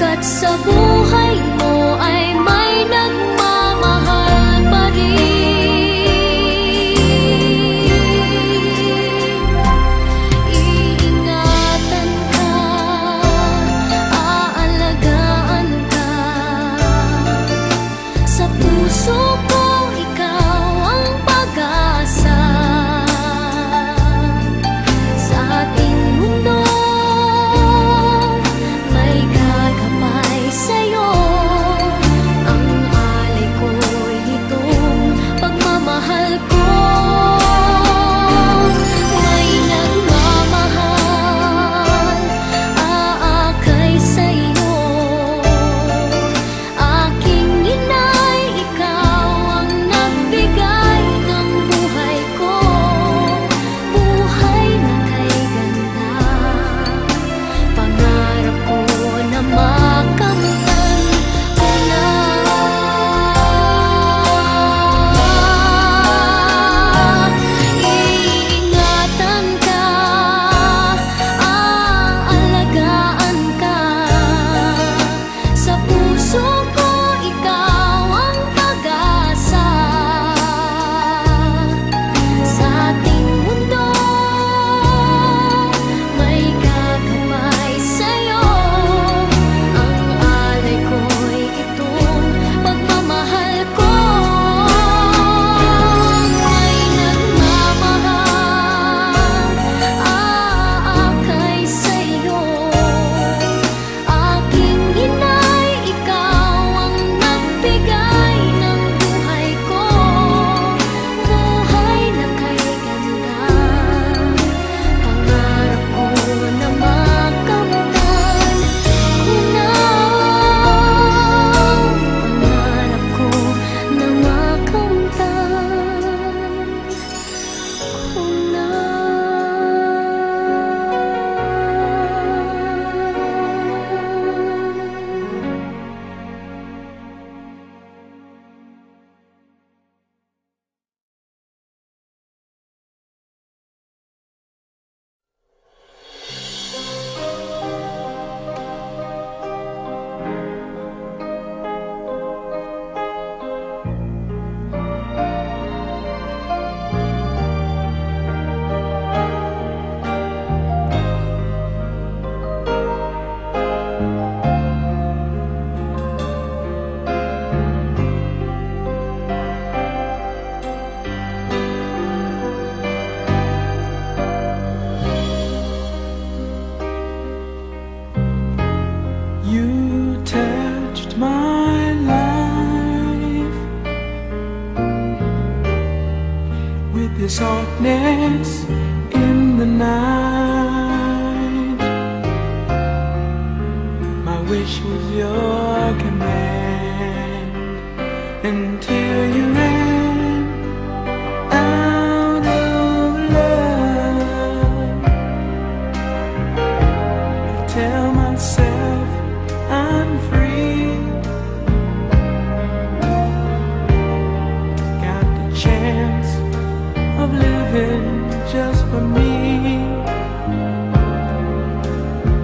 Pagkat sa buhay mo ay may nagmamahal pa rin. Iingatan ka, aalagaan ka. Sa puso ko ikaw ang pag-asa. Sa ating mundo may gagabay sa'yo. Ang alay ko'y itong pagmamahal ko. May nagmamahal, aakay sa'yo. Aking inay, ikaw ang nagbigay ng buhay ko. Buhay na kay ganda, pangarap ko na makamtan ko na. Iingatan ka, aalagaan ka. Sa puso ko ikaw ang pag-asa. Sa ating mundo may gagabay sa'yo. Ang alay ko'y itong pagmamahal ko. May nagmamahal, aakay sa'yo. Aking inay, ikaw ang nagbigay ng buhay ko. Buhay na kay ganda, pangarap ko na makamtan ko na. Pangarap ko na makamtan ko na. You touched my life with the softness in the night. My wish was your command until you ran out of love. I tell myself I'm free. Got the chance of living just for me.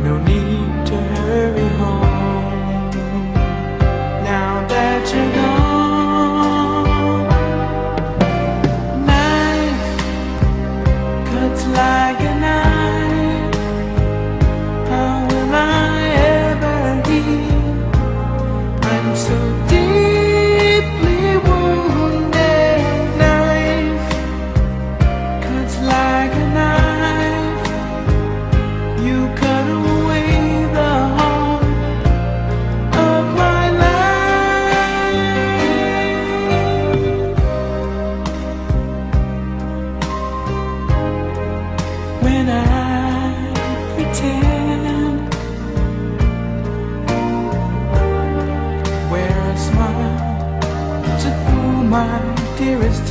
No need to hurry home now that you're gone. Knife cuts like a knife. How will I ever heal? I'm so deeply wounded. Knife cuts like a knife. You cut away the heart of my life. When I pretend, wear a smile to fool my dearest